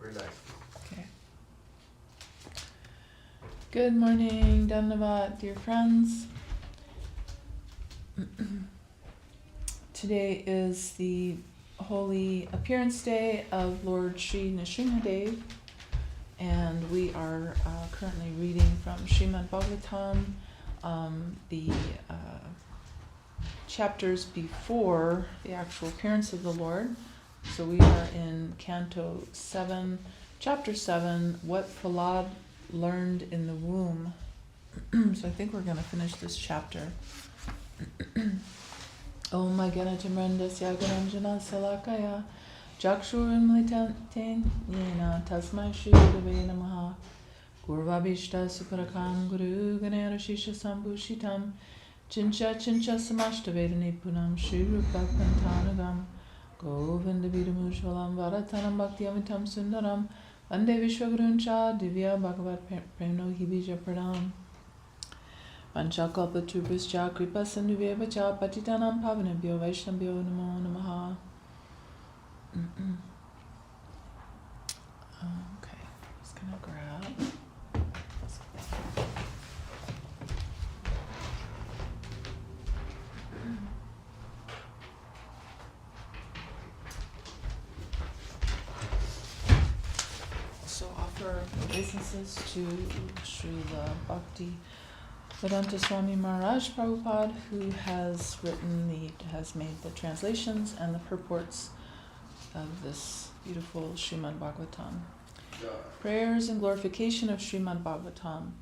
Very nice. Okay. Good morning, Dandavat, dear friends. Today is the holy appearance day of Lord Sri Narasimha D.D, and we are currently reading from Srimad Bhagavatam, the chapters before the actual appearance of the Lord. So we are in Canto 7, Chapter 7, What Prahlad Learned in the Womb. So I think we're going to finish this chapter. Om Maganatamrandasya Gananjana Salakaya Jakshurimlitan Yena Tasmai Shri Gurave Namaha Gurvabhishta Suparakam Guru Ganera Shisha Sambhushitam Chincha Samashtavedani Punam Shri Rupa Pantanagam Govinda Vidamushvalam Varatanam Bhakti Amitam Sundaram Vande Vishwaguruncha Divya Bhagavat Premno Hibija Pradam Panchakalpa Trubhuscha Kripa Sandhuveva Cha Patitanam Pavanabhyo Vaishnabhyo Namo Namaha. Okay, just gonna grab. So offer obeisances to Srila Bhakti Vedanta Swami Maharaj Prabhupada, who has made the translations and the purports of this beautiful Srimad Bhagavatam. Prayers and glorification of Srimad Bhagavatam.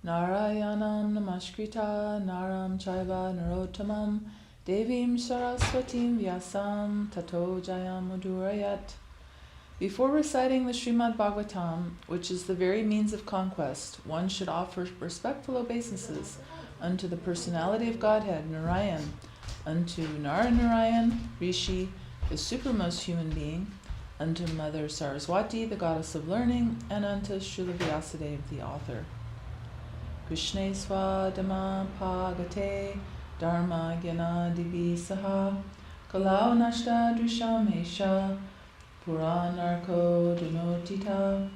Narayanam Namaskritya Naram Chaiva Narottamam Devim Saraswatim Vyasam Tato Jayam Udurayat. Before reciting the Srimad Bhagavatam, which is the very means of conquest, one should offer respectful obeisances unto the personality of Godhead, Narayan, unto Narayan, Rishi, the supermost human being, unto Mother Saraswati, the goddess of learning, and unto Srila Vyasadeva, the author. Krishna Swadama Pagate Dharma Gyana Divi Saha Kalau Nashta Drisham Esha Puranarko Dunotita.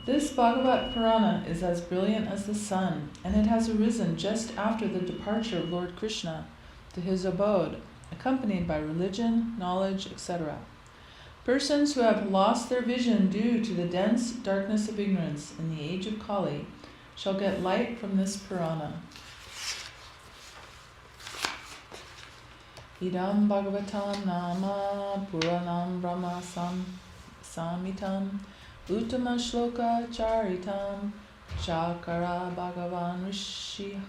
This Bhagavat Purana is as brilliant as the sun, and it has arisen just after the departure of Lord Krishna to his abode, accompanied by religion, knowledge, etc. Persons who have lost their vision due to the dense darkness of ignorance in the age of Kali shall get light from this Purana. Idam Bhagavatam Nama Puranam Brahma Samitam Uttama Shloka Charitam Shakara Bhagavan Rishi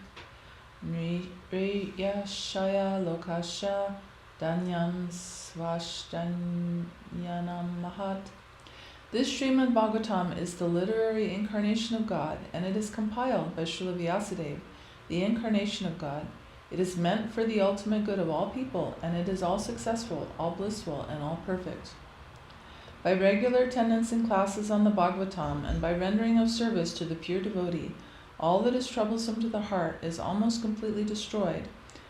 Nriyashaya Lokasha Danyam Svashtanyanam Mahat. This Srimad Bhagavatam is the literary incarnation of God, and it is compiled by Srila Vyasadeva, the incarnation of God. It is meant for the ultimate good of all people, and it is all successful, all blissful, and all perfect. By regular attendance in classes on the Bhagavatam, and by rendering of service to the pure devotee, all that is troublesome to the heart is almost completely destroyed,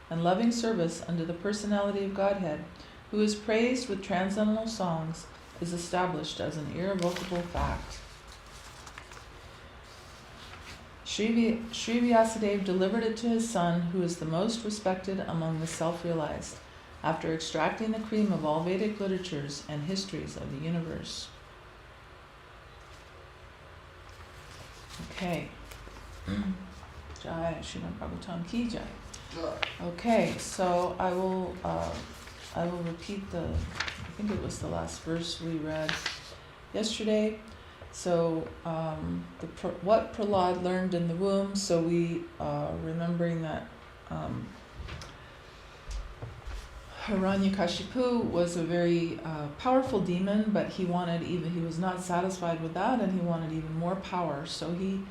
and loving service unto the personality of Godhead, who is praised with transcendental songs, is established as an irrevocable fact. Sri Vyasadeva delivered it to his son, who is the most respected among the self-realized, after extracting the cream of all Vedic literatures and histories of the universe. Okay. Jai Srimad Bhagavatam Ki Jai. Okay, so I will repeat I think it was the last verse we read yesterday. So, what Prahlad learned in the womb. So we remembering that Hiranyakashipu was a very powerful demon, but he was not satisfied with that, and he wanted even more power. So he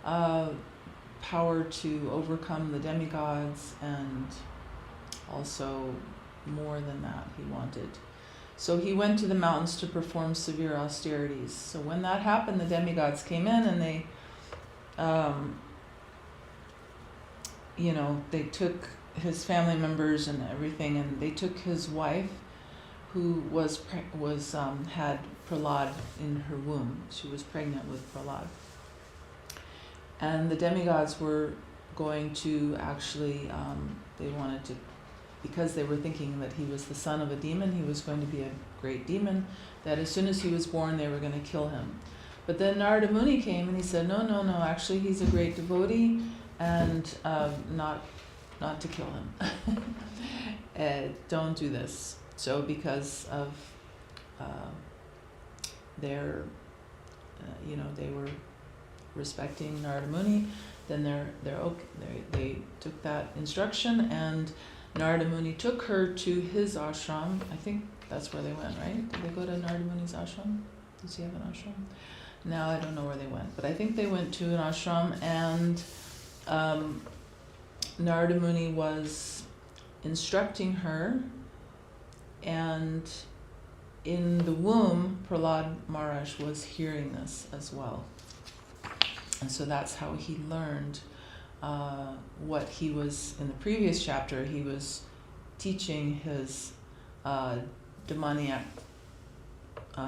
power to overcome the demigods, and also more than that he wanted. So he went to the mountains to perform severe austerities. So when that happened, the demigods came in, and they they took his family members and everything, and they took his wife, who had Prahlad in her womb. She was pregnant with Prahlad. And the demigods were going to actually, they wanted to, because they were thinking that he was the son of a demon, he was going to be a great demon, that as soon as he was born they were going to kill him. But then Narada Muni came and he said, no, actually he's a great devotee, and not to kill him. Don't do this. So because of their, they were respecting Narada Muni, then they took that instruction, and Narada Muni took her to his ashram. I think that's where they went, right? Did they go to Narada Muni's ashram? Does he have an ashram? Now I don't know where they went, but I think they went to an ashram, and Narada Muni was instructing her, and in the womb, Prahlad Maharaj was hearing this as well. And so that's how he learned what he was, in the previous chapter, he was teaching his demoniac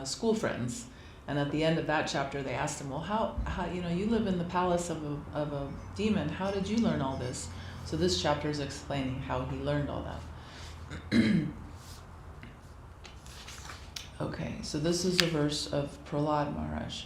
school friends. And at the end of that chapter, they asked him, well, how you live in the palace of a demon, how did you learn all this? So this chapter is explaining how he learned all that. Okay, so this is a verse of Prahlad Maharaj.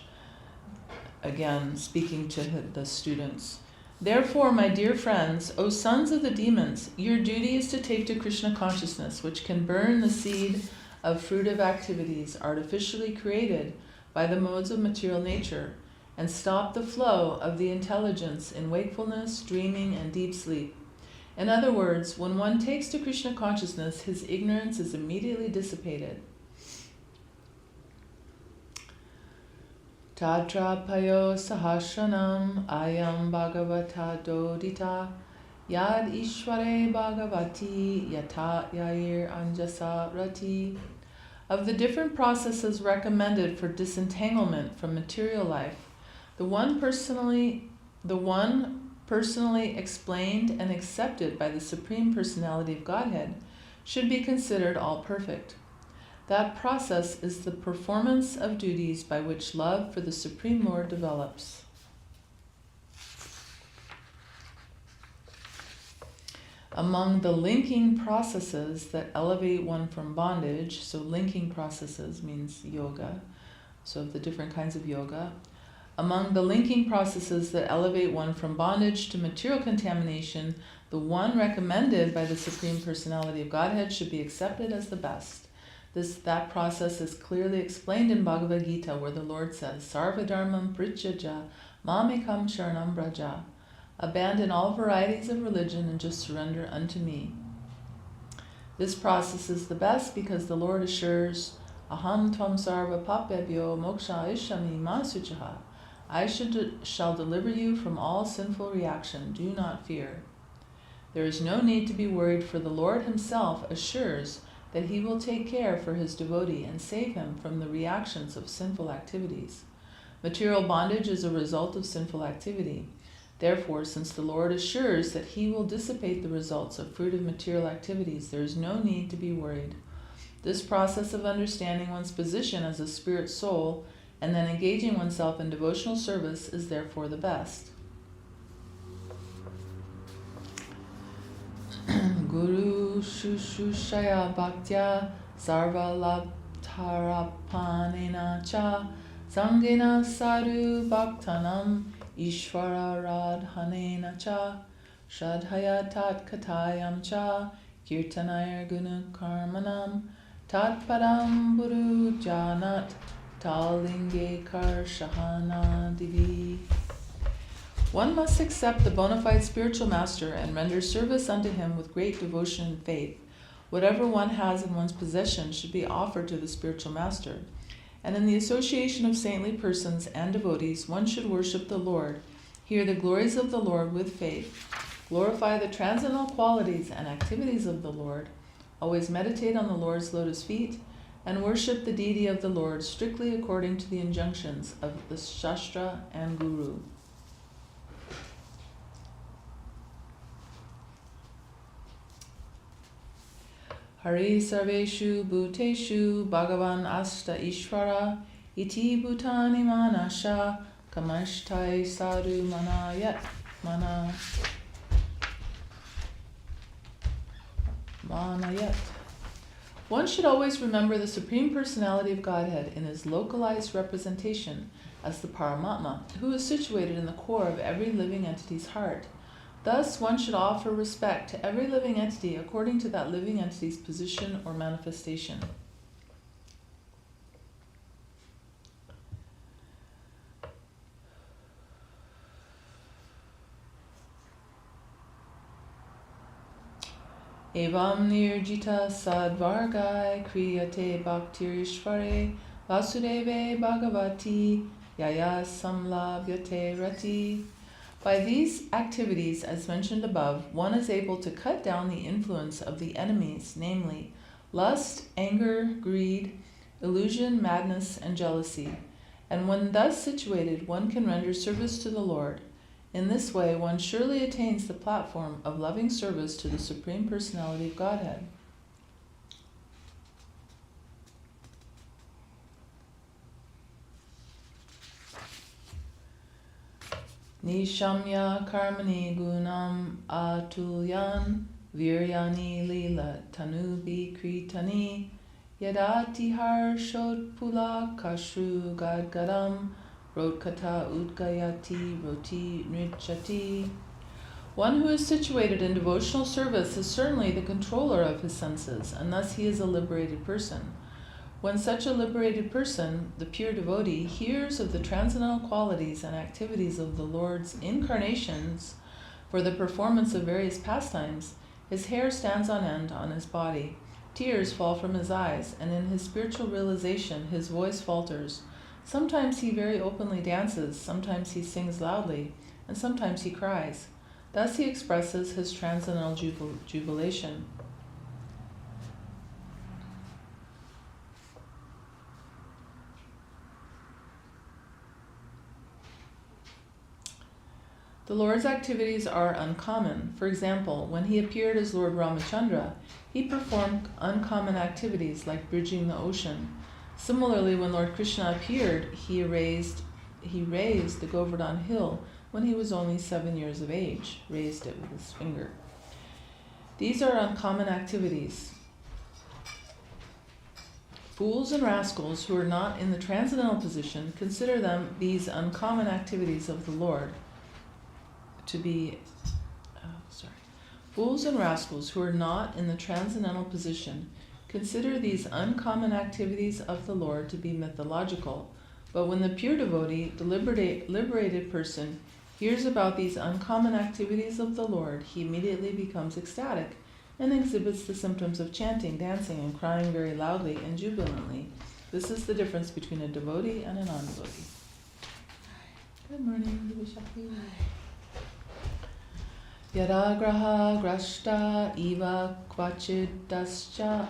Again, speaking to the students. Therefore, my dear friends, O sons of the demons, your duty is to take to Krishna consciousness, which can burn the seed of fruitive activities artificially created by the modes of material nature, and stop the flow of the intelligence in wakefulness, dreaming, and deep sleep. In other words, when one takes to Krishna consciousness, his ignorance is immediately dissipated. Tatra payo sahasranam ayam bhagavata dodita yad ishvare bhagavati yata yair anjasa rati. Of the different processes recommended for disentanglement from material life, the one personally explained and accepted by the Supreme Personality of Godhead should be considered all perfect. That process is the performance of duties by which love for the Supreme Lord develops. Among the linking processes that elevate one from bondage, so linking processes means yoga, so the different kinds of yoga. Among the linking processes that elevate one from bondage to material contamination, the one recommended by the Supreme Personality of Godhead should be accepted as the best. That process is clearly explained in Bhagavad Gita, where the Lord says, Sarva dharmam prityaja mamekam sharanam braja. Abandon all varieties of religion and just surrender unto me. This process is the best because the Lord assures, Aham tvam sarva papebhyo moksha ishami ma suchaha. I shall deliver you from all sinful reaction. Do not fear. There is no need to be worried, for the Lord himself assures that he will take care for his devotee and save him from the reactions of sinful activities. Material bondage is a result of sinful activity. Therefore, since the Lord assures that he will dissipate the results of fruitive material activities, there is no need to be worried. This process of understanding one's position as a spirit soul and then engaging oneself in devotional service is therefore the best. Guru Shushushaya Bhaktya Sarva Labdharapanena Cha Sangena Sadhu Bhaktanam Ishvara Radhanena Cha Shadhaya Tat Katayam Cha Kirtanaya Gunu Karmanam Tat Padam Buru Janat Talinge Karshahana Divi. One must accept the bona fide spiritual master and render service unto him with great devotion and faith. Whatever one has in one's possession should be offered to the spiritual master. And in the association of saintly persons and devotees, one should worship the Lord, hear the glories of the Lord with faith, glorify the transcendental qualities and activities of the Lord, always meditate on the Lord's lotus feet, and worship the deity of the Lord strictly according to the injunctions of the Shastra and Guru. Hari sarveshu bhuteshu bhagavan asta ishvara iti bhutani manasha kamashtai sadhu manayat manayat. One should always remember the Supreme Personality of Godhead in his localized representation as the Paramatma, who is situated in the core of every living entity's heart. Thus, one should offer respect to every living entity according to that living entity's position or manifestation. Evam nirjita sadvargai kriyate bhaktirishvare vasudeve bhagavati yaya samlabhyate rati. By these activities, as mentioned above, one is able to cut down the influence of the enemies, namely lust, anger, greed, illusion, madness, and jealousy. And when thus situated, one can render service to the Lord. In this way, one surely attains the platform of loving service to the Supreme Personality of Godhead. Nishamya karmani gunam atulyan viryani lila tanubi kritani yadati harshot pula kashru gadgadam rodkata udgayati roti nrichati. One who is situated in devotional service is certainly the controller of his senses, and thus he is a liberated person. When such a liberated person, the pure devotee, hears of the transcendental qualities and activities of the Lord's incarnations for the performance of various pastimes, his hair stands on end on his body, tears fall from his eyes, and in his spiritual realization his voice falters. Sometimes he very openly dances, sometimes he sings loudly, and sometimes he cries. Thus he expresses his transcendental jubilation. The Lord's activities are uncommon. For example, when he appeared as Lord Ramachandra, he performed uncommon activities like bridging the ocean. Similarly, when Lord Krishna appeared, he raised the Govardhan hill when he was only 7 years of age, raised it with his finger. These are uncommon activities. Fools and rascals who are not in the transcendental position consider these uncommon activities of the Lord to be, Fools and rascals who are not in the transcendental position consider these uncommon activities of the Lord to be mythological, but when the pure devotee, the liberated person, hears about these uncommon activities of the Lord, he immediately becomes ecstatic and exhibits the symptoms of chanting, dancing, and crying very loudly and jubilantly. This is the difference between a devotee and a non-devotee. Good morning, Vishakhi. Yadagraha grashta eva kvachid dasachi.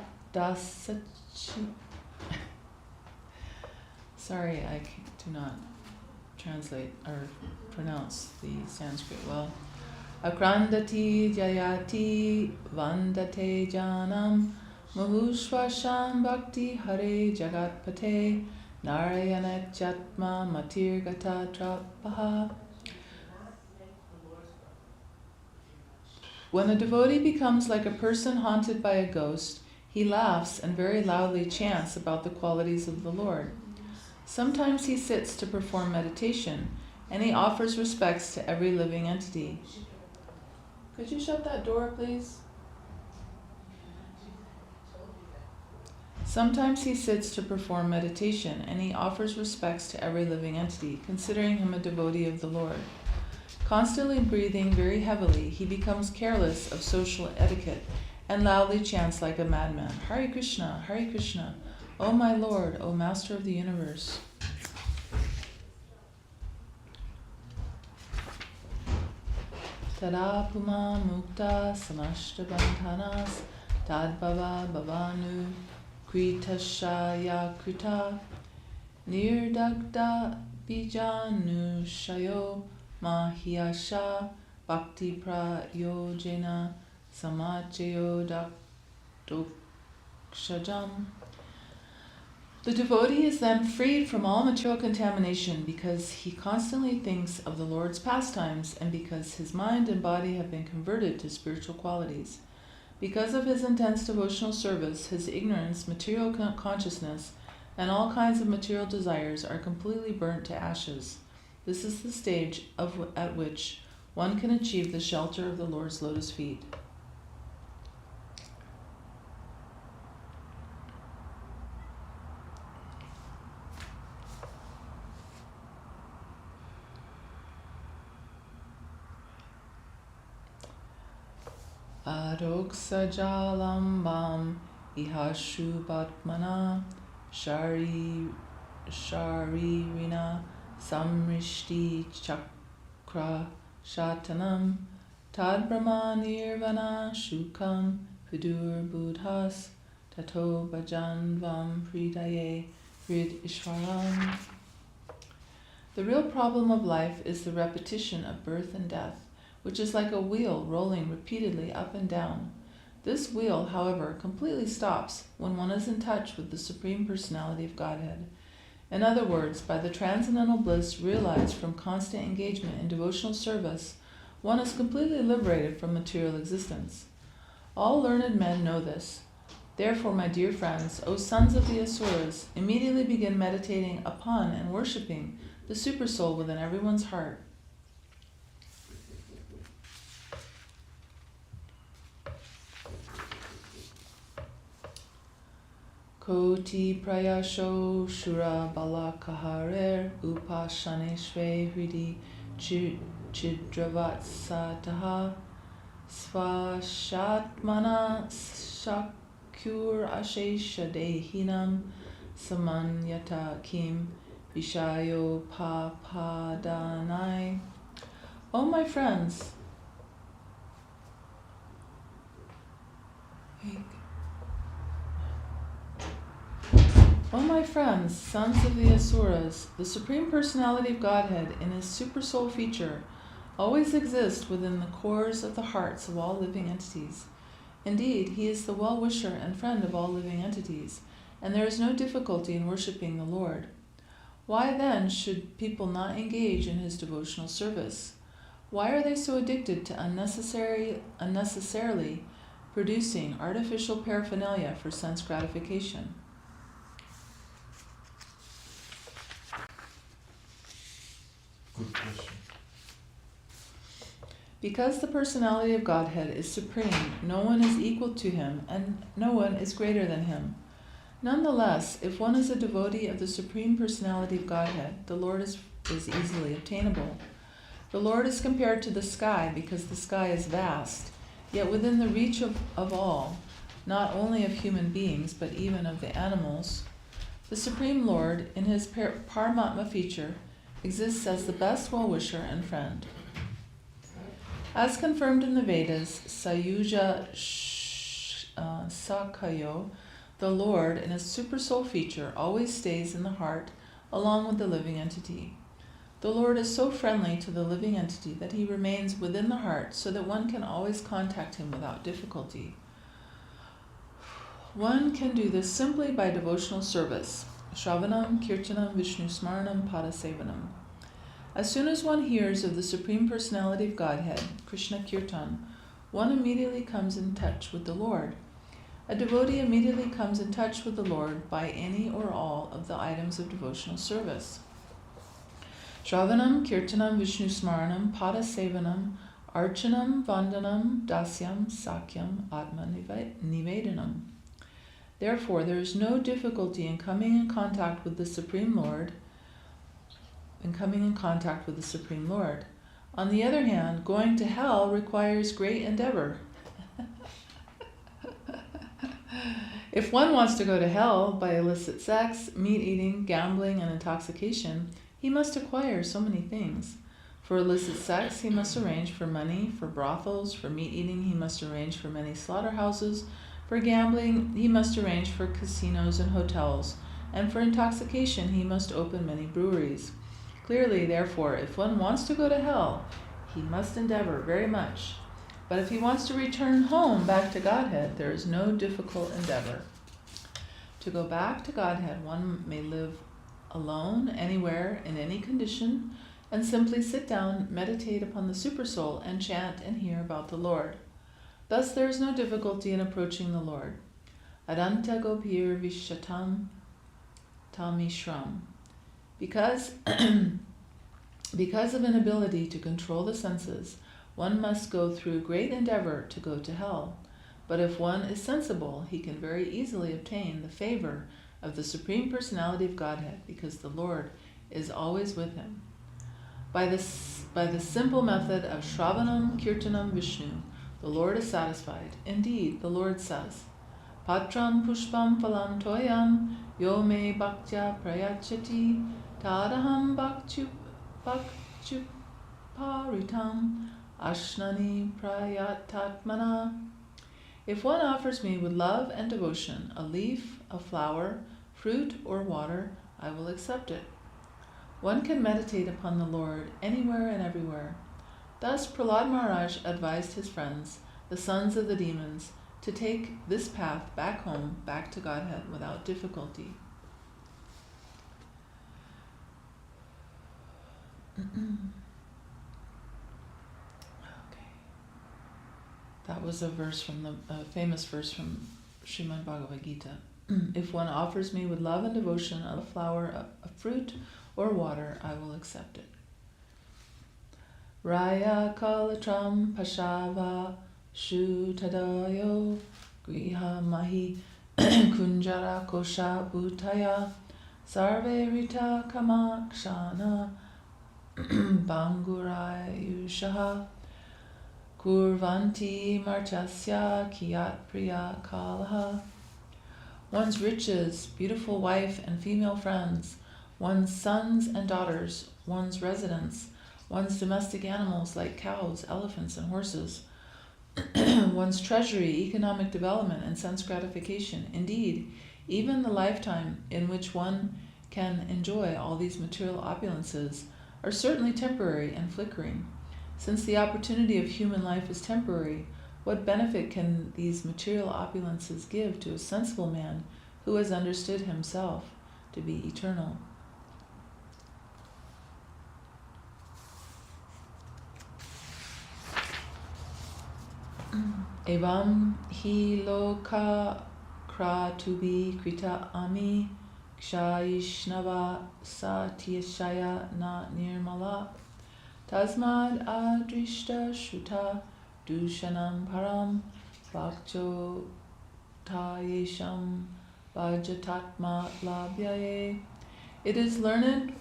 Sorry, I do not translate or pronounce the Sanskrit well. Akrandati jayati vandate janam mahushvasham bhakti hare jagatpate narayana jatma matirgata trapaha. When a devotee becomes like a person haunted by a ghost, he laughs and very loudly chants about the qualities of the Lord. Sometimes he sits to perform meditation, and he offers respects to every living entity. Could you shut that door, please? Sometimes he sits to perform meditation, and he offers respects to every living entity, considering him a devotee of the Lord. Constantly breathing very heavily, he becomes careless of social etiquette and loudly chants like a madman, Hare Krishna, Hare Krishna, O my Lord, O Master of the Universe. Tada puma mukta samashta bandhanas tadbhava bhavanu kritasya krita nirdagda bijanu shayo Mahiyasha bhakti prayojena samachayo mokshajam. The devotee is then freed from all material contamination because he constantly thinks of the Lord's pastimes and because his mind and body have been converted to spiritual qualities. Because of his intense devotional service, his ignorance, material consciousness, and all kinds of material desires are completely burnt to ashes. This is the stage at which one can achieve the shelter of the Lord's lotus feet. Adoksajalambam ihashubatmana sharirina samrishti chakra shatanam tad brahma nirvana shukam vidur buddhas tato bhajanvam pridaye rid ishvaram. The real problem of life is the repetition of birth and death, which is like a wheel rolling repeatedly up and down. This wheel, however, completely stops when one is in touch with the Supreme Personality of Godhead. In other words, by the transcendental bliss realized from constant engagement in devotional service, one is completely liberated from material existence. All learned men know this. Therefore, my dear friends, O sons of the Asuras, immediately begin meditating upon and worshipping the Supersoul within everyone's heart. Koti prayasho shura balakaharer upashaneshve hridi chidravat sataha svashatmana shakur ashesha dehinam samanyata kim vishayo papadanai. O my friends, sons of the Asuras, the Supreme Personality of Godhead in his Supersoul feature always exists within the cores of the hearts of all living entities. Indeed, he is the well-wisher and friend of all living entities, and there is no difficulty in worshipping the Lord. Why then should people not engage in his devotional service? Why are they so addicted to unnecessarily producing artificial paraphernalia for sense gratification? Good question. Because the personality of Godhead is supreme, no one is equal to him, and no one is greater than him. Nonetheless, if one is a devotee of the Supreme Personality of Godhead, the Lord is easily obtainable. The Lord is compared to the sky because the sky is vast, yet within the reach of all, not only of human beings, but even of the animals. The Supreme Lord, in his Paramatma feature, exists as the best well-wisher and friend. As confirmed in the Vedas, Sayuja Sakayo, the Lord, in his Supersoul feature, always stays in the heart along with the living entity. The Lord is so friendly to the living entity that he remains within the heart so that one can always contact him without difficulty. One can do this simply by devotional service. Śravaṇam, Kirtanam, Vishnu Smaranam, Padasevanam. As soon as one hears of the Supreme Personality of Godhead, Krishna Kirtan, one immediately comes in touch with the Lord. A devotee immediately comes in touch with the Lord by any or all of the items of devotional service. Śravaṇam, Kirtanam, Vishnu Smaranam, Padasevanam, Archanam, Vandanam, Dasyam, Sakyam, Atma Nivedanam. Therefore, there is no difficulty in coming in contact with the Supreme Lord. On the other hand, going to hell requires great endeavor. If one wants to go to hell by illicit sex, meat eating, gambling, and intoxication, he must acquire so many things. For illicit sex, he must arrange for money. For brothels, for meat eating, he must arrange for many slaughterhouses. For gambling, he must arrange for casinos and hotels, and for intoxication, he must open many breweries. Clearly, therefore, if one wants to go to hell, he must endeavor very much. But if he wants to return home back to Godhead, there is no difficult endeavor. To go back to Godhead, one may live alone, anywhere, in any condition, and simply sit down, meditate upon the Supersoul, and chant and hear about the Lord. Thus there is no difficulty in approaching the Lord. Adanta gopir vishatam tamishram. Because of inability to control the senses, one must go through great endeavor to go to hell. But if one is sensible, he can very easily obtain the favor of the Supreme Personality of Godhead, because the Lord is always with him. By the simple method of Shravanam Kirtanam Vishnu, the Lord is satisfied. Indeed, the Lord says, Patram Pushpam Phalam Toyam Yo Me Bhaktya Prayachati Tadaham Bhakchuparitam Ashnani Prayatatmana. If one offers me with love and devotion a leaf, a flower, fruit, or water, I will accept it. One can meditate upon the Lord anywhere and everywhere. Thus Prahlad Maharaj advised his friends, the sons of the demons, to take this path back home, back to Godhead, without difficulty. Okay. That was a verse from the famous verse from Srimad Bhagavad Gita. If one offers me with love and devotion a flower, a fruit, or water, I will accept it. Raya kalatram pashava shutadayo griha mahi kunjara kosha bhutaya sarve rita kamakshana bangurayushaha kurvanti marchasya kiyat priya kalaha. One's riches, beautiful wife and female friends, one's sons and daughters, one's residence, one's domestic animals like cows, elephants, and horses, one's treasury, economic development, and sense gratification. Indeed, even the lifetime in which one can enjoy all these material opulences are certainly temporary and flickering. Since the opportunity of human life is temporary, what benefit can these material opulences give to a sensible man who has understood himself to be eternal? Evam hi loka kratubi krita ami kshaishnava satyashaya na nirmala tasmad adrishta shuta dushanam param bhakcho tayesham bhajatatma labhyaye. It is learned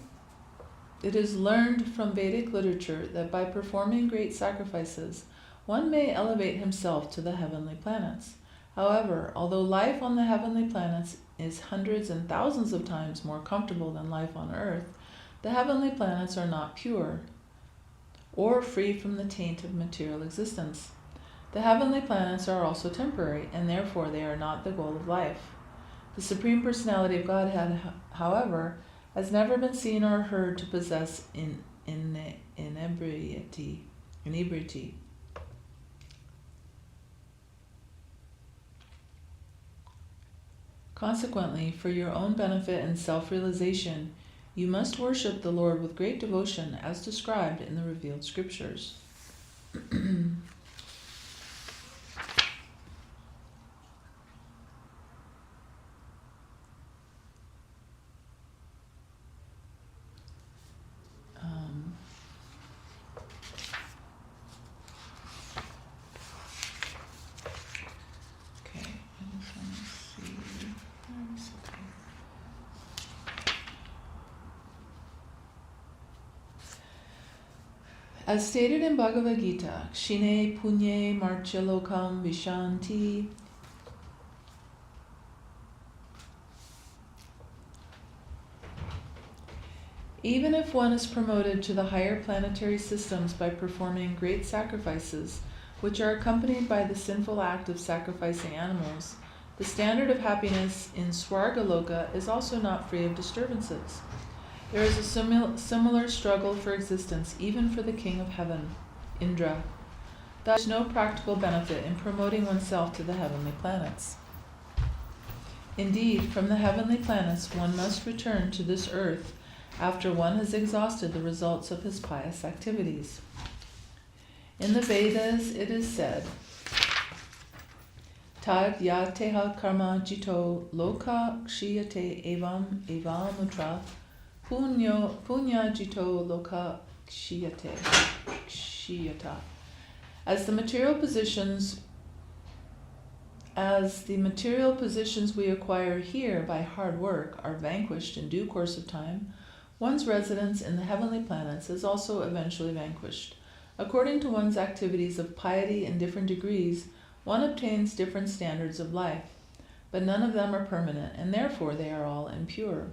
from Vedic literature that by performing great sacrifices, one may elevate himself to the heavenly planets. However, although life on the heavenly planets is hundreds and thousands of times more comfortable than life on earth, the heavenly planets are not pure or free from the taint of material existence. The heavenly planets are also temporary, and therefore they are not the goal of life. The Supreme Personality of Godhead, however, has never been seen or heard to possess inebriety. Consequently, for your own benefit and self-realization, you must worship the Lord with great devotion as described in the revealed scriptures. As stated in Bhagavad Gita, Kshine punye marcha lokam vishanti. Even if one is promoted to the higher planetary systems by performing great sacrifices, which are accompanied by the sinful act of sacrificing animals, the standard of happiness in Swargaloka is also not free of disturbances. There is a similar struggle for existence even for the king of heaven, Indra. There is no practical benefit in promoting oneself to the heavenly planets. Indeed, from the heavenly planets one must return to this earth after one has exhausted the results of his pious activities. In the Vedas it is said, Tad yateha karma jito loka kshiyate evam evamutra punya jito loka kshiyata. As the material positions we acquire here by hard work are vanquished in due course of time, one's residence in the heavenly planets is also eventually vanquished. According to one's activities of piety in different degrees, one obtains different standards of life, but none of them are permanent, and therefore they are all impure.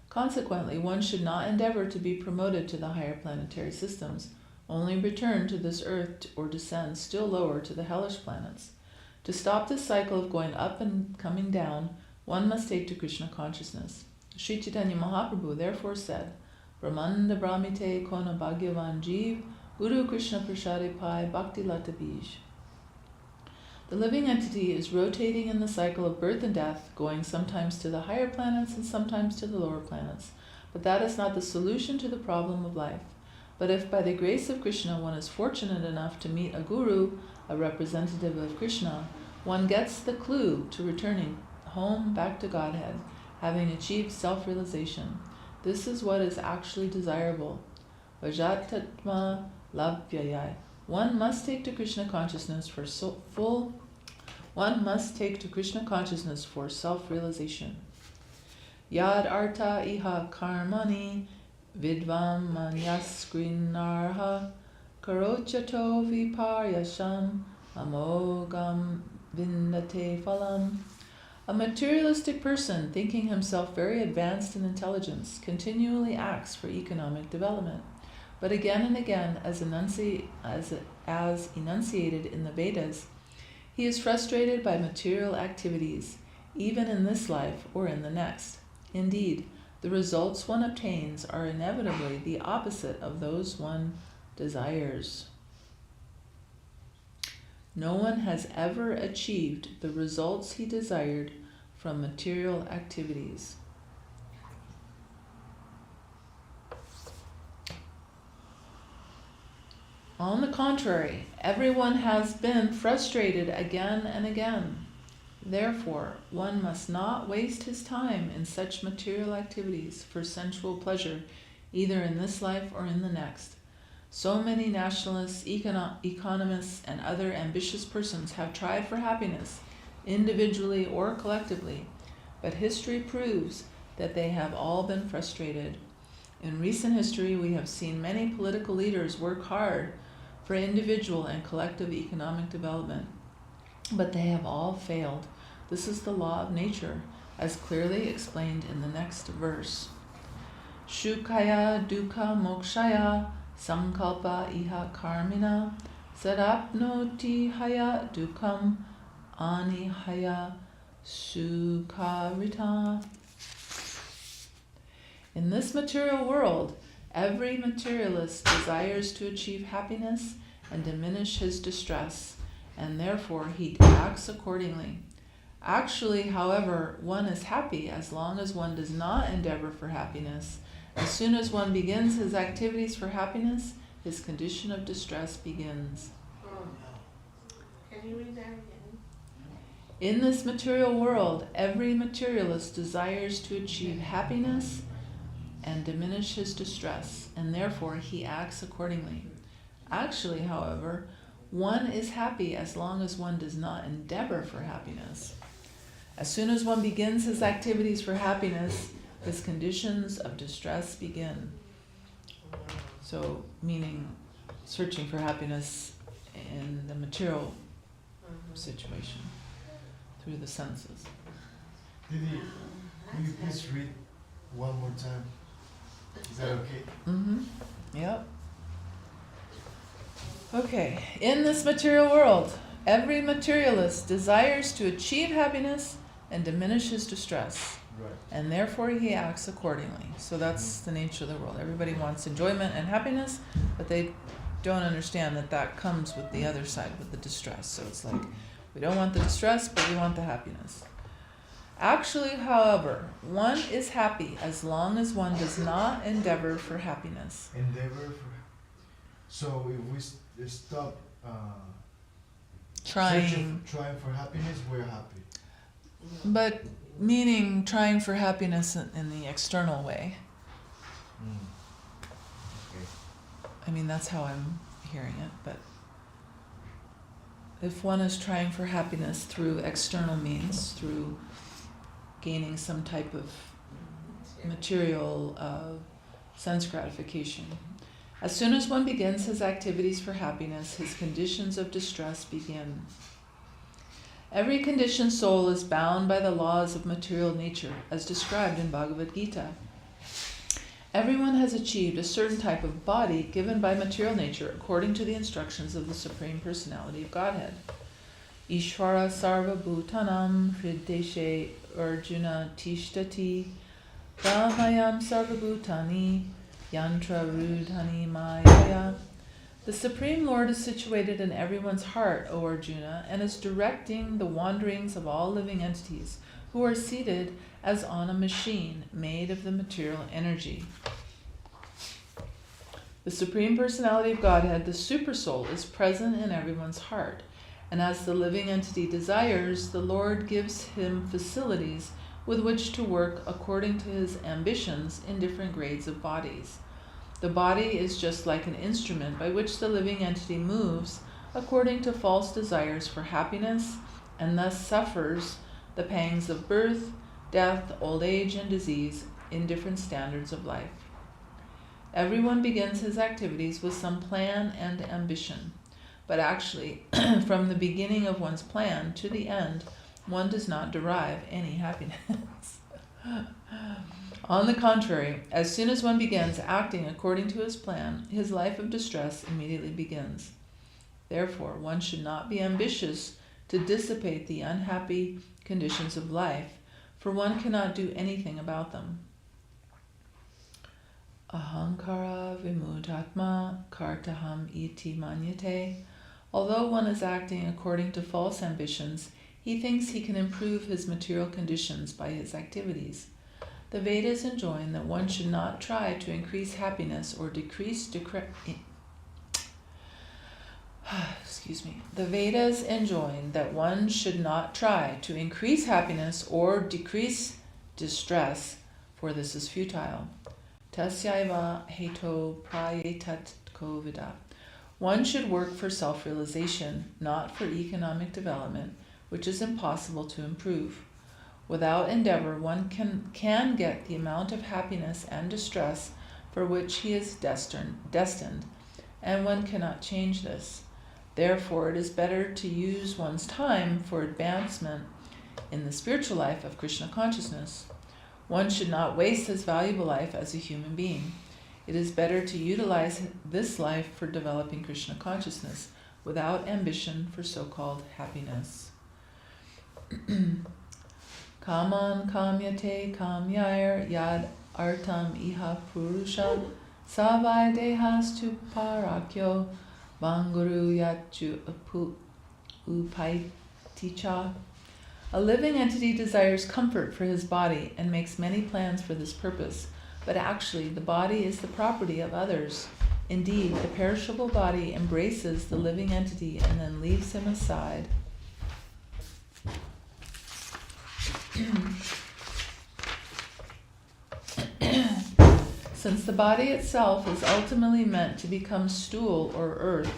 Consequently, one should not endeavor to be promoted to the higher planetary systems, only return to this earth or descend still lower to the hellish planets. To stop this cycle of going up and coming down, one must take to Krishna consciousness. Sri Chaitanya Mahaprabhu therefore said, Brahmanda Brahmite Kona Bhagyavan Jeev Guru Krishna Prasade Pai Bhakti Lata Bij. The living entity is rotating in the cycle of birth and death, going sometimes to the higher planets and sometimes to the lower planets. But that is not the solution to the problem of life. But if by the grace of Krishna one is fortunate enough to meet a guru, a representative of Krishna, one gets the clue to returning home back to Godhead, having achieved self-realization. This is what is actually desirable. Vajatatma labhyayai. One must take to Krishna consciousness for self-realization. Yad arta iha karmani vidvam manyaskrinarha karochato viparyasham amogam vindate phalam. A materialistic person, thinking himself very advanced in intelligence, continually acts for economic development. But again and again, as enunciated in the Vedas, he is frustrated by material activities, even in this life or in the next. Indeed, the results one obtains are inevitably the opposite of those one desires. No one has ever achieved the results he desired from material activities. On the contrary, everyone has been frustrated again and again. Therefore, one must not waste his time in such material activities for sensual pleasure, either in this life or in the next. So many nationalists, economists, and other ambitious persons have tried for happiness, individually or collectively, but history proves that they have all been frustrated. In recent history, we have seen many political leaders work hard for individual and collective economic development, but they have all failed. This is the law of nature, as clearly explained in the next verse. Shukaya dukkha mokshaya sankalpa iha karmina sarapnoti haya dukkham anihaya sukharita. In this material world, every materialist desires to achieve happiness and diminish his distress, and therefore he acts accordingly. Actually, however, one is happy as long as one does not endeavor for happiness. As soon as one begins his activities for happiness, his condition of distress begins. Can you read that again? In this material world, every materialist desires to achieve happiness and diminish his distress, and therefore he acts accordingly. Actually, however, one is happy as long as one does not endeavor for happiness. As soon as one begins his activities for happiness, his conditions of distress begin. So, meaning searching for happiness in the material situation through the senses. Didi, will you please read one more time? Is that okay? Mm-hmm. Yep. Okay. In this material world, every materialist desires to achieve happiness and diminish his distress. Right. And therefore he acts accordingly. So that's the nature of the world. Everybody wants enjoyment and happiness, but they don't understand that that comes with the other side, with the distress. So it's like, we don't want the distress, but we want the happiness. Actually, however, one is happy as long as one does not endeavor for happiness. Endeavor for. So if we stop Trying, trying for happiness, we're happy. but meaning trying for happiness in the external way. Okay. I mean, that's how I'm hearing it, but if one is trying for happiness through external means, through gaining some type of material sense gratification, as soon as one begins his activities for happiness, his conditions of distress begin. Every conditioned soul is bound by the laws of material nature, as described in Bhagavad Gita. Everyone has achieved a certain type of body given by material nature according to the instructions of the Supreme Personality of Godhead. Ishvara sarva bhutanam hrideshe Arjuna tishtati brahmayam sarva bhutani yantra rudhani mayaya. The Supreme Lord is situated in everyone's heart, O Arjuna, and is directing the wanderings of all living entities who are seated as on a machine made of the material energy. The Supreme Personality of Godhead, the Supersoul, is present in everyone's heart, and as the living entity desires, the Lord gives him facilities with which to work according to his ambitions in different grades of bodies. The body is just like an instrument by which the living entity moves according to false desires for happiness, and thus suffers the pangs of birth, death, old age, and disease in different standards of life. Everyone begins his activities with some plan and ambition, but actually, from the beginning of one's plan to the end, one does not derive any happiness. On the contrary, as soon as one begins acting according to his plan, his life of distress immediately begins. Therefore, one should not be ambitious to dissipate the unhappy conditions of life, for one cannot do anything about them. Ahankara vimudatma kartaham iti manyate. Although one is acting according to false ambitions, he thinks he can improve his material conditions by his activities. The Vedas enjoin that one should not try to increase happiness or decrease The Vedas enjoin that one should not try to increase happiness or decrease distress, for this is futile. Tasyaiva heto prayetat kovida. One should work for self-realization, not for economic development, which is impossible to improve. Without endeavor, one can get the amount of happiness and distress for which he is destined, and one cannot change this. Therefore, it is better to use one's time for advancement in the spiritual life of Krishna consciousness. One should not waste his valuable life as a human being. It is better to utilize this life for developing Krishna consciousness without ambition for so-called happiness. Kaman kamyate kamyair yad artam iha purusha savai dehastu parakyo vanguru yachu upaiticha. A living entity desires comfort for his body and makes many plans for this purpose, but actually the body is the property of others. Indeed, the perishable body embraces the living entity and then leaves him aside. Since the body itself is ultimately meant to become stool or earth,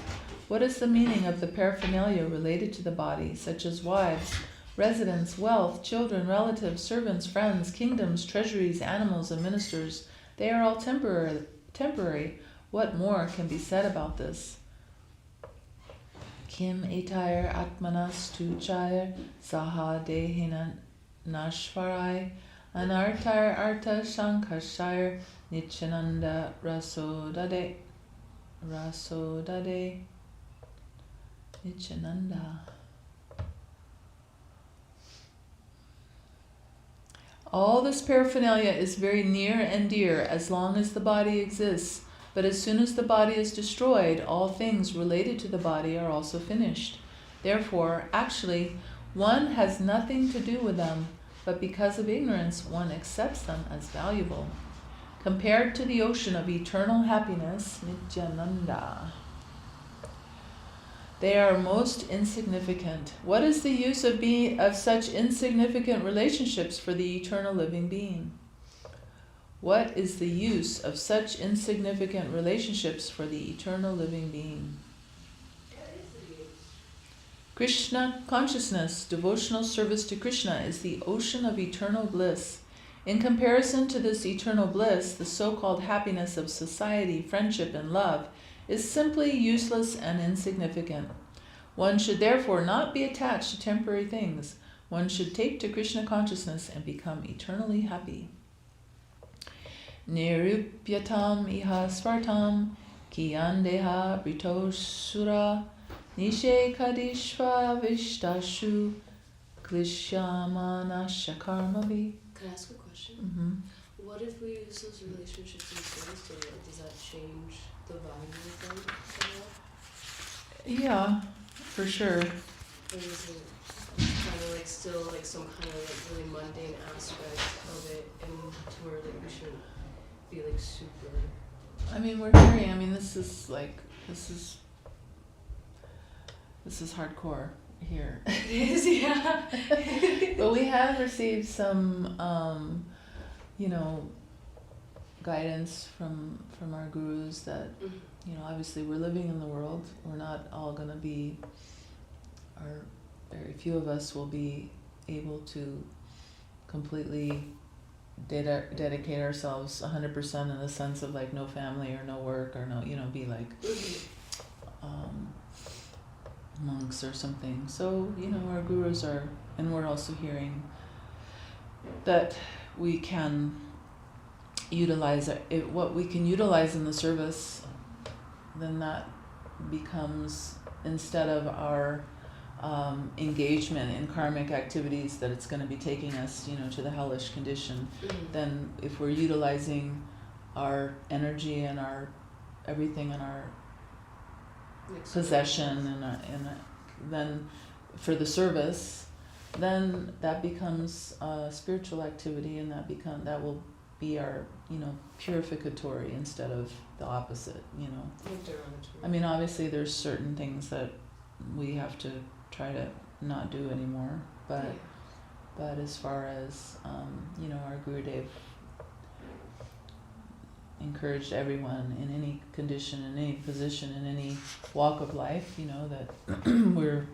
what is the meaning of the paraphernalia related to the body, such as wives, residence, wealth, children, relatives, servants, friends, kingdoms, treasuries, animals, and ministers? They are all temporary. What more can be said about this? Kim etair atmanas tuchair saha dehina nashvarai anartar arta shankashire Nityananda rasodade Nityananda. All this paraphernalia is very near and dear as long as the body exists, but as soon as the body is destroyed, all things related to the body are also finished. Therefore, actually, one has nothing to do with them, but because of ignorance, one accepts them as valuable. Compared to the ocean of eternal happiness, Nityananda, they are most insignificant. What is the use of such insignificant relationships for the eternal living being? What is the use of such insignificant relationships for the eternal living being? Krishna consciousness, devotional service to Krishna, is the ocean of eternal bliss. In comparison to this eternal bliss, the so-called happiness of society, friendship, and love is simply useless and insignificant. One should therefore not be attached to temporary things. One should take to Krishna consciousness and become eternally happy. Nirupyatam iha svartam kiyandeha britosura nishe kadishva vishtashu klishyamana shakarmavi. Can I ask a question? Mm-hmm. What if we use those relationships in service to it? Does that change the value of them somewhat? Yeah, for sure. Or is it kind of like still like some kind of like really mundane aspect of it, and to where like we shouldn't be like super? I mean, we're hearing, this is hardcore here. It is, yeah. But we have received some, guidance from our gurus that, obviously we're living in the world. We're not all going to be, or very few of us will be able to completely dedicate ourselves 100% in the sense of like no family or no work or no, be like monks or something. So, our gurus are, and we're also hearing that we can utilize what we can utilize in the service, then that becomes, instead of our engagement in karmic activities that it's going to be taking us, to the hellish condition, then if we're utilizing our energy and our everything in our possession and then for the service, then that becomes a spiritual activity, and that will be our purificatory instead of the opposite. Obviously there's certain things that we have to try to not do anymore, but as far as our Gurudev encouraged everyone in any condition, in any position, in any walk of life, that we're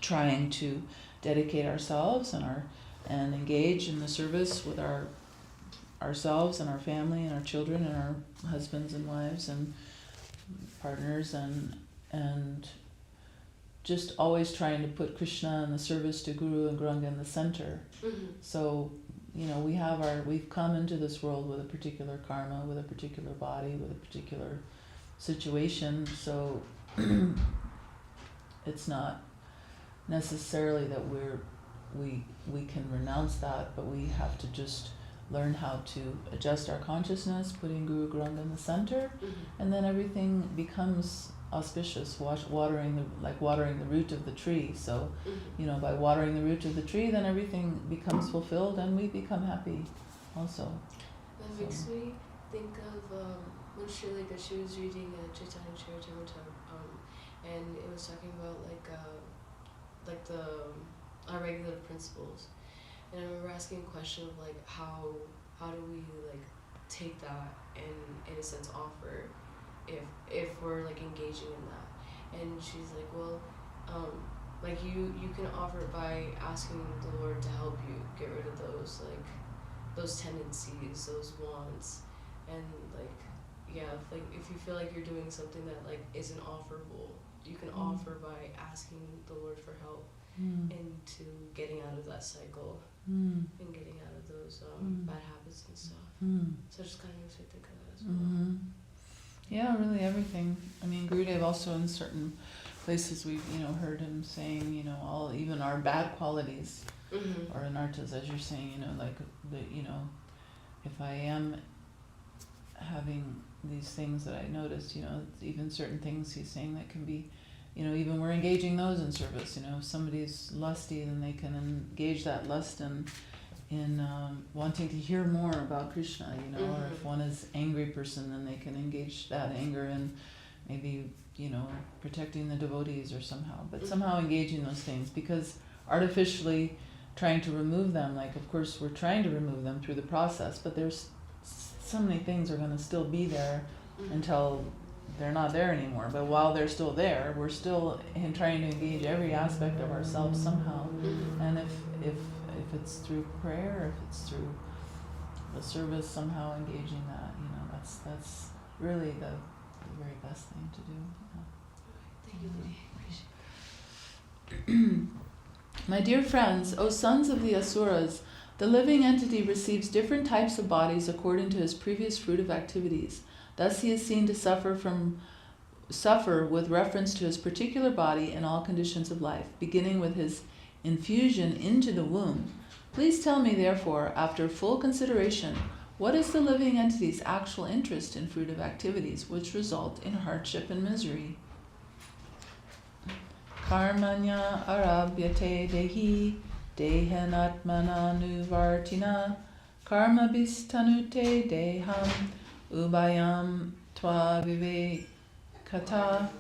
trying to dedicate ourselves and engage in the service with ourselves and our family and our children and our husbands and wives and partners and just always trying to put Krishna and the service to Guru and Granga in the center. So, we've come into this world with a particular karma, with a particular body, with a particular situation. So it's not necessarily that we can renounce that, but we have to just learn how to adjust our consciousness, putting Guru Granga in the center, and then everything becomes auspicious, watering the root of the tree. So, by watering the root of the tree, then everything becomes fulfilled and we become happy also. That makes me think of when she was reading Chaitanya Charitamrita, and it was talking about the our regular principles. And I remember asking a question of how do we take that and in a sense offer if we're engaging in that. And she's like, well, you can offer it by asking the Lord to help you get rid of those tendencies, those wants, and if you feel like you're doing something that isn't offerable, you can offer by asking the Lord for help into getting out of that cycle and getting out of those bad habits and stuff. So it just kind of makes me think of that as well. Yeah, really everything. Gurudev also in certain places we've heard him saying, even our bad qualities or anarthas, as you're saying, if I am having these things that I noticed, even certain things he's saying that can be even we're engaging those in service. If somebody's lusty, then they can engage that lust in wanting to hear more about Krishna, or if one is angry person, then they can engage that anger in maybe, protecting the devotees or somehow, but somehow engaging those things, because artificially trying to remove them, like of course we're trying to remove them through the process, but there's so many things are going to still be there until they're not there anymore. But while they're still there, we're still trying to engage every aspect of ourselves somehow. And if it's through prayer, if it's through the service, somehow engaging that, that's really the very best thing to do. Thank you, Lady. Appreciate it. My dear friends, O sons of the Asuras, the living entity receives different types of bodies according to his previous fruit of activities. Thus he is seen to suffer with reference to his particular body in all conditions of life, beginning with his infusion into the womb. Please tell me, therefore, after full consideration, what is the living entity's actual interest in fruit of activities which result in hardship and misery? Karmanya arabhyate dehi dehanatmana nuvartina karma bistanute deham ubayam tva vivekata.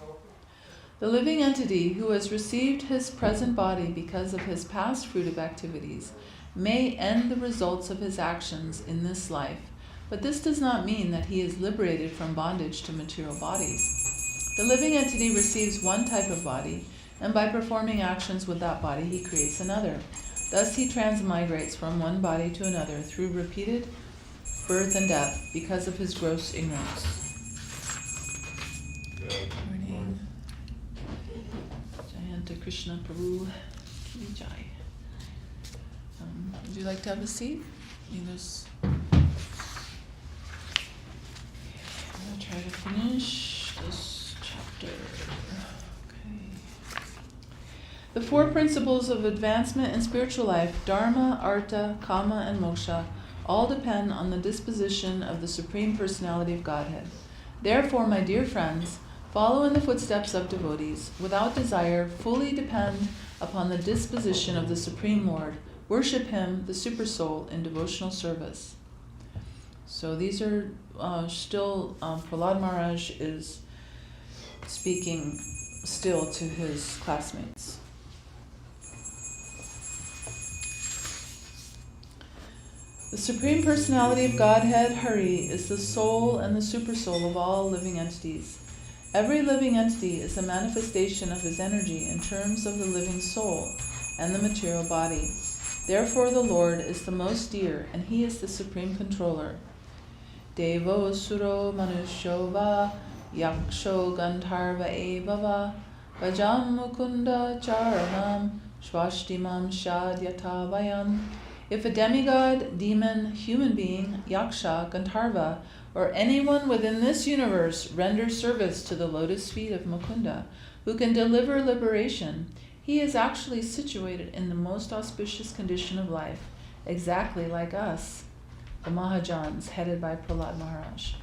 The living entity who has received his present body because of his past fruit of activities may end the results of his actions in this life, but this does not mean that he is liberated from bondage to material bodies. The living entity receives one type of body, and by performing actions with that body he creates another. Thus he transmigrates from one body to another through repeated birth and death because of his gross ignorance. Morning. Jayanta Krishna Prabhu Ki Jai. Would you like to have a seat? I'm going to try to finish this chapter. Okay. The four principles of advancement in spiritual life, Dharma, Artha, Kama, and Moksha, all depend on the disposition of the Supreme Personality of Godhead. Therefore, my dear friends, follow in the footsteps of devotees. Without desire, fully depend upon the disposition of the Supreme Lord. Worship him, the Super Soul, in devotional service. So these are still, Prahlad Maharaj is speaking still to his classmates. The Supreme Personality of Godhead, Hari, is the soul and the super soul of all living entities. Every living entity is a manifestation of his energy in terms of the living soul and the material body. Therefore the Lord is the most dear, and he is the supreme controller. Devo suro manusho va yaksho gandharva eva va bhajam mukunda charanam swashtimam shadyata vayam. If a demigod, demon, human being, yaksha, gandharva, or anyone within this universe renders service to the lotus feet of Mukunda, who can deliver liberation, he is actually situated in the most auspicious condition of life, exactly like us, the Mahajans, headed by Prahlad Maharaj.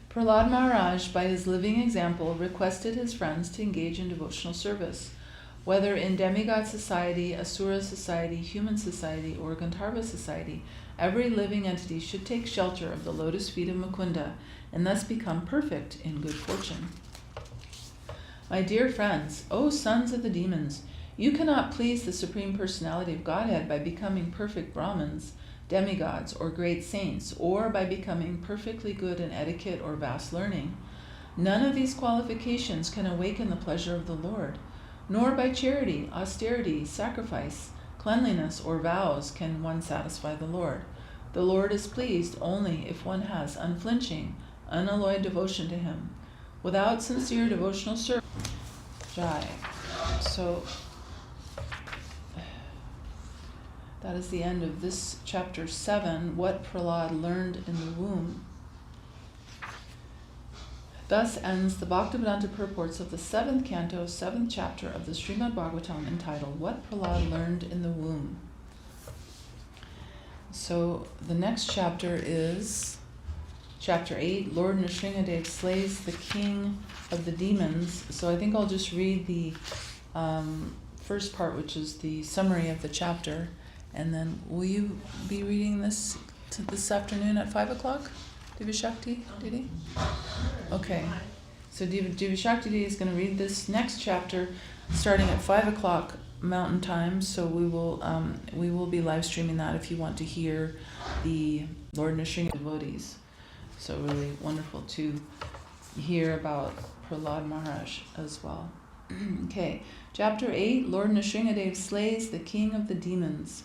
Prahlad Maharaj, by his living example, requested his friends to engage in devotional service. Whether in demigod society, asura society, human society, or Gandharva society, every living entity should take shelter of the lotus feet of Mukunda and thus become perfect in good fortune. My dear friends, O sons of the demons, you cannot please the Supreme Personality of Godhead by becoming perfect Brahmins, demigods, or great saints, or by becoming perfectly good in etiquette or vast learning. None of these qualifications can awaken the pleasure of the Lord. Nor by charity, austerity, sacrifice, cleanliness, or vows can one satisfy the Lord. The Lord is pleased only if one has unflinching, unalloyed devotion to him. Without sincere devotional service, Jai. So, that is the end of this chapter 7, what Prahlad learned in the womb. Thus ends the Bhaktivedanta purports of the 7th canto, 7th chapter of the Srimad Bhagavatam, entitled What Prahlad Learned in the Womb. So the next chapter is Chapter 8, Lord Narasimha D.D slays the king of the demons. So I think I'll just read the first part, which is the summary of the chapter. And then will you be reading this this afternoon at 5 o'clock? Divishakti D.D? Okay. So Divishakti D.D is going to read this next chapter starting at 5 o'clock Mountain Time. So we will be live streaming that if you want to hear the Lord Narasimha devotees. So really wonderful to hear about Prahlad Maharaj as well. Okay, chapter 8, Lord Narasimha D.D slays the king of the demons.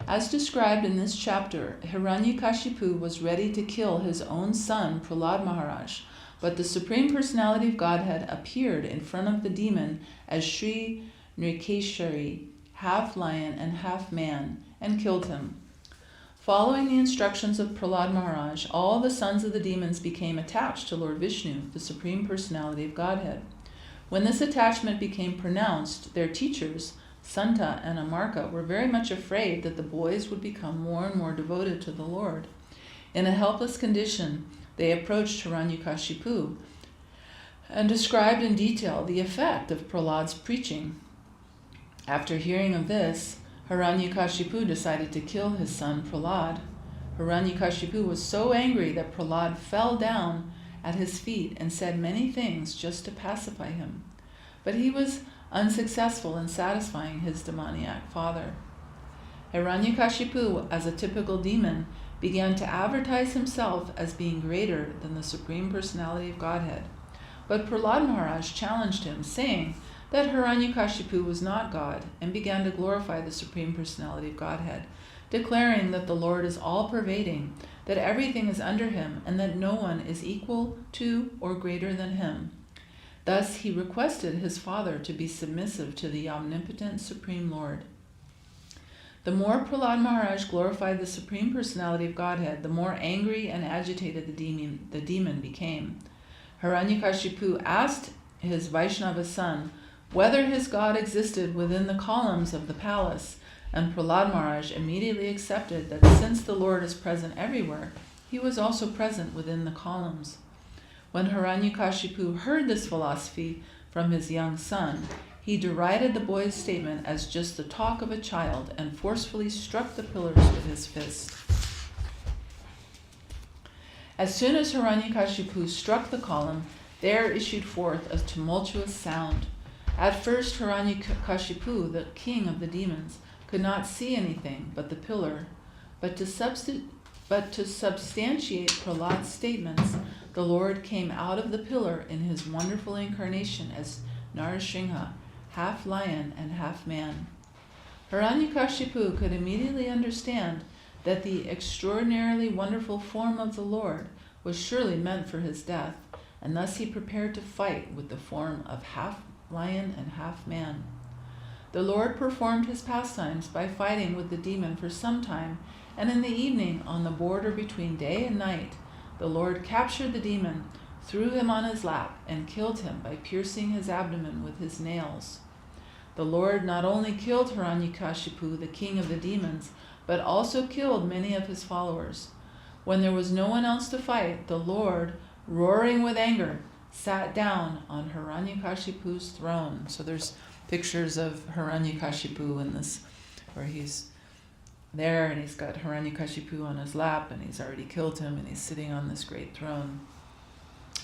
As described in this chapter, Hiranyakashipu was ready to kill his own son, Prahlad Maharaj, but the Supreme Personality of Godhead appeared in front of the demon as Sri Nrikeshari, half lion and half man, and killed him. Following the instructions of Prahlad Maharaj, all the sons of the demons became attached to Lord Vishnu, the Supreme Personality of Godhead. When this attachment became pronounced, their teachers, Santa and Amarka, were very much afraid that the boys would become more and more devoted to the Lord. In a helpless condition, they approached Hiranyakashipu and described in detail the effect of Prahlad's preaching. After hearing of this, Hiranyakashipu decided to kill his son Prahlad. Hiranyakashipu was so angry that Prahlad fell down at his feet and said many things just to pacify him. But he was unsuccessful in satisfying his demoniac father. Hiranyakashipu, as a typical demon, began to advertise himself as being greater than the Supreme Personality of Godhead. But Prahlad Maharaj challenged him, saying that Hiranyakashipu was not God, and began to glorify the Supreme Personality of Godhead, declaring that the Lord is all-pervading, that everything is under him, and that no one is equal to or greater than him. Thus he requested his father to be submissive to the omnipotent Supreme Lord. The more Prahlad Maharaj glorified the Supreme Personality of Godhead, the more angry and agitated the demon became. Hiranyakashipu asked his Vaishnava son whether his God existed within the columns of the palace, and Prahlad Maharaj immediately accepted that since the Lord is present everywhere, he was also present within the columns. When Hiranyakashipu heard this philosophy from his young son, he derided the boy's statement as just the talk of a child and forcefully struck the pillars with his fist. As soon as Hiranyakashipu struck the column, there issued forth a tumultuous sound. At first Hiranyakashipu, the king of the demons, could not see anything but the pillar, but to substantiate Prahlad's statements, the Lord came out of the pillar in his wonderful incarnation as Narasimha, half lion and half man. Hiranyakashipu could immediately understand that the extraordinarily wonderful form of the Lord was surely meant for his death, and thus he prepared to fight with the form of half lion and half man. The Lord performed his pastimes by fighting with the demon for some time, and in the evening, on the border between day and night, the Lord captured the demon, threw him on his lap, and killed him by piercing his abdomen with his nails. The Lord not only killed Hiranyakashipu, the king of the demons, but also killed many of his followers. When there was no one else to fight, the Lord, roaring with anger, sat down on Hiranyakashipu's throne. So there's pictures of Hiranyakashipu in this, where he's there and he's got Hiranyakashipu on his lap and he's already killed him and he's sitting on this great throne.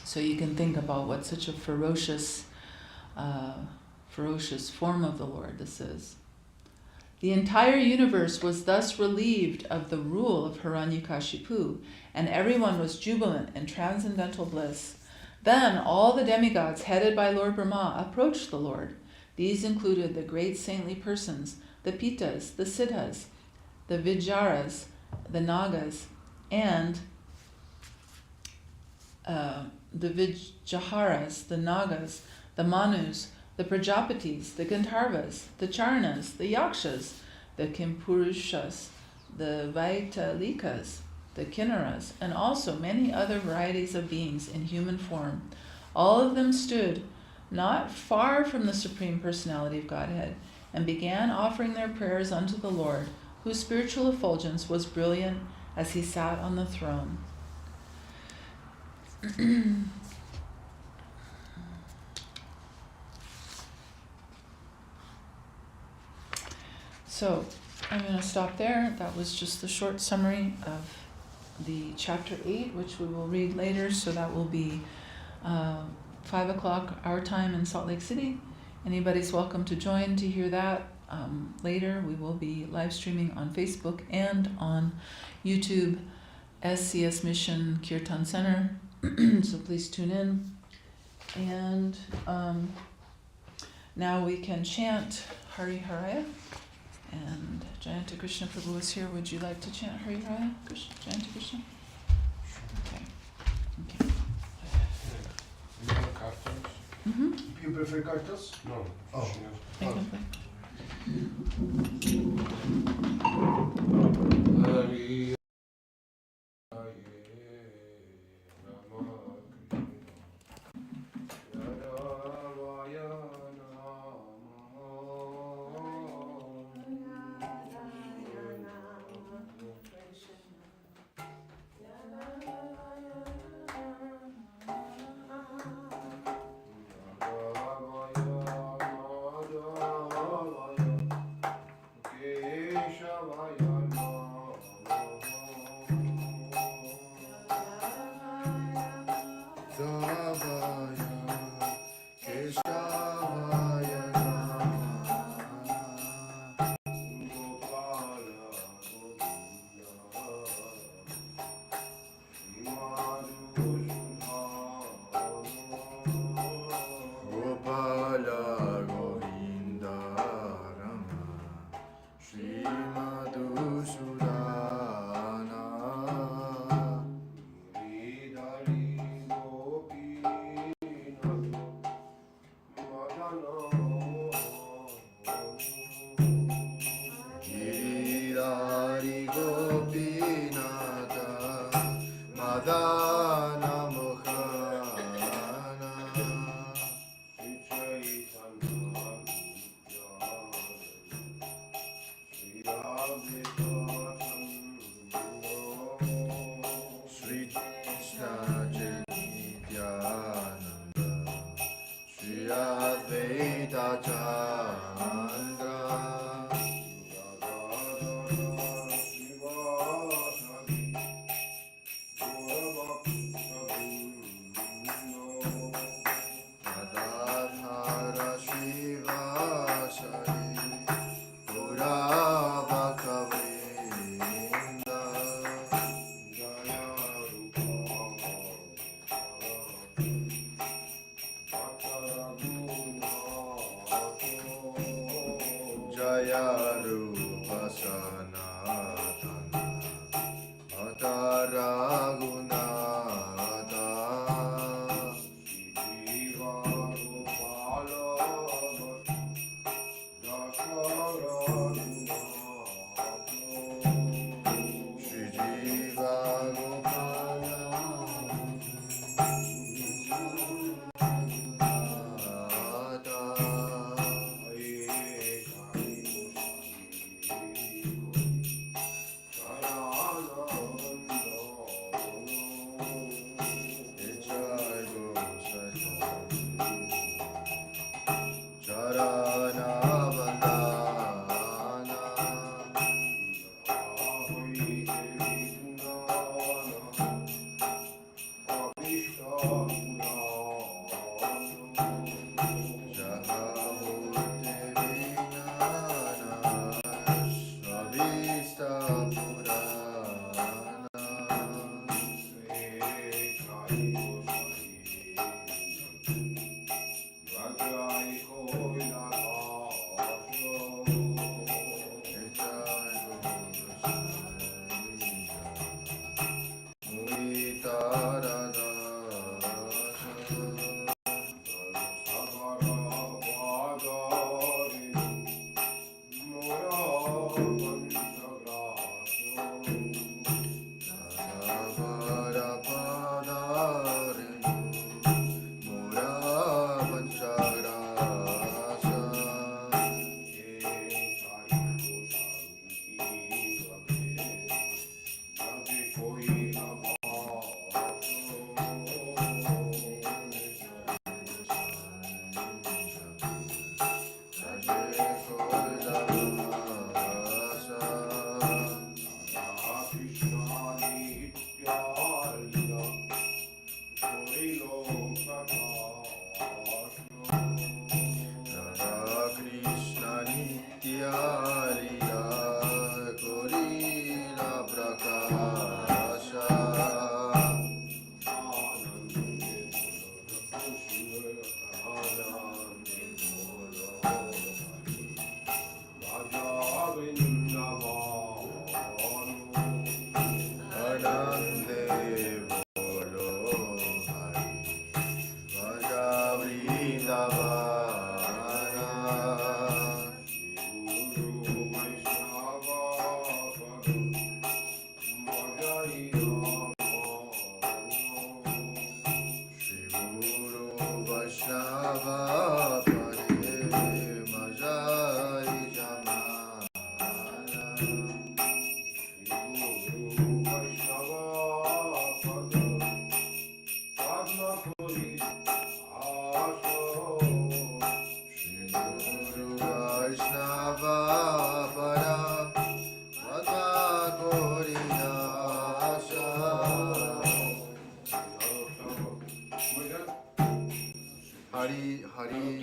So you can think about what such a ferocious form of the Lord this is. The entire universe was thus relieved of the rule of Hiranyakashipu, and everyone was jubilant in transcendental bliss. Then all the demigods headed by Lord Brahma approached the Lord. These included the great saintly persons, the Pitas, the Siddhas, the Vijaras, the Nagas, and the Vijaharas, the Nagas, the Manus, the Prajapatis, the Gandharvas, the Charanas, the Yakshas, the Kimpurushas, the Vaitalikas, the Kinnaras, and also many other varieties of beings in human form. All of them stood not far from the Supreme Personality of Godhead and began offering their prayers unto the Lord, whose spiritual effulgence was brilliant as he sat on the throne. So I'm going to stop there. That was just the short summary of the chapter 8, which we will read later. So that will be 5 o'clock our time in Salt Lake City. Anybody's welcome to join to hear that. Later we will be live streaming on Facebook and on YouTube, SCSMission Kirtan Center. So please tune in. And now we can chant Hari Haraya. And Jayanta Krishna Prabhu is here. Would you like to chant Hari Haraya, Jayanta Krishna? Okay. Okay. You have cartons? Mm-hmm. You prefer cartels? No. Oh. I can play. Hari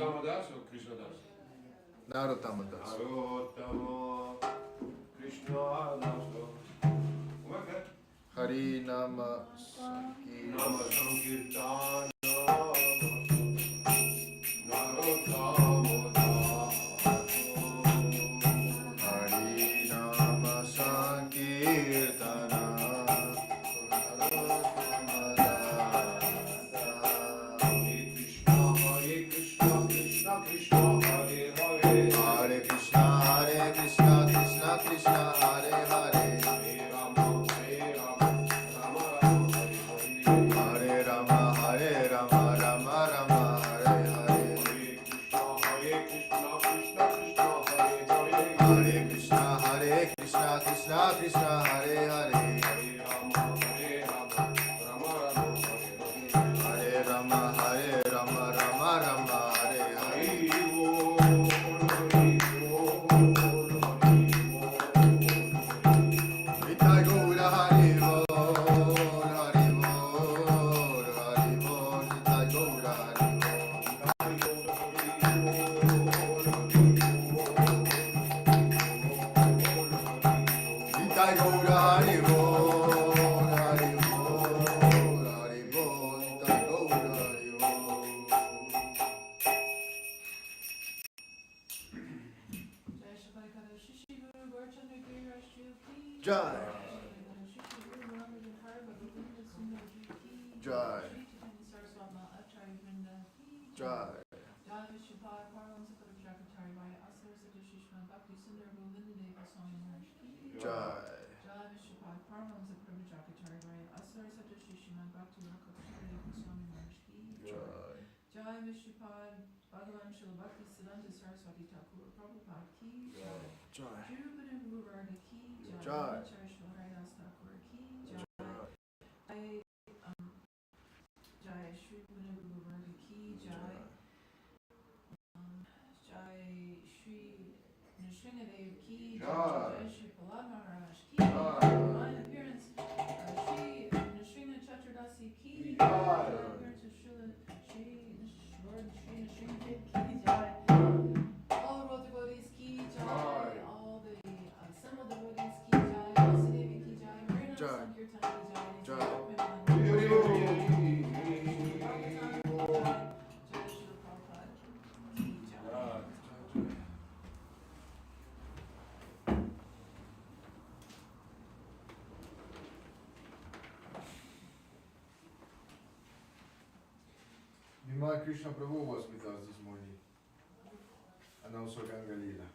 Narottama Das or Krishna Das? Narottama Das. Narottama Krishna Das. Okay. Hari Nama Nama Sankirtana Narottama Das. Hari Nama Sankirtana Narottama Das. Hare Krishna, Krishna Krishna, Hare Hare. Hare Krishna, Krishna Krishna, Hare Hare. Hare Rama, Rama Rama, Hare Hare. Hare Rama, Rama Rama, Hare Hare. Hare Krishna, Krishna Krishna, Hare Hare. Hare Krishna, Krishna Krishna, Hare Hare. Hare Rama, Rama Rama, Hare Hare. Hare Rama, Rama Rama, Hare Hare. Nitai Gaura Hari Bol, Hari Bol, Hari Bol, Nitai Gaura Hari Bol. Nitai Gaura Hari Bol, Hari Bol, Hari Bol, Nitai Gaura Hari Bol. Jai. Jai. Jai. Jai. Jai. Jai Vishupad Bhagavan Srila Bhakti Siddhanta Saraswati Thakur Prabhupada Ki Jai. Jai. Jupiter Guru Varga Ki Jai. Jai. Acharya Srila Haridas Thakur Ki Jai. Jai Shri Guru Varga Ki Jai. Jai Shri Nrsimhadev Ki Jai. Jai Shri Prahlad Maharaj Ki Jai. Divine appearance Shri Nrsimha Chaturdasi Ki Jai. Appearance of Lord Narasimha Ki Jai. All the world devotees Ki Jai. All the assembled devotees Ki Jai. Vasudevi Ki Jai. Marina Sankirtan Ki Jai. Jai Shri Prabhupada Ki Jai. Bhima Krishna Prabhu was with us this morning, and also Ganga Lila.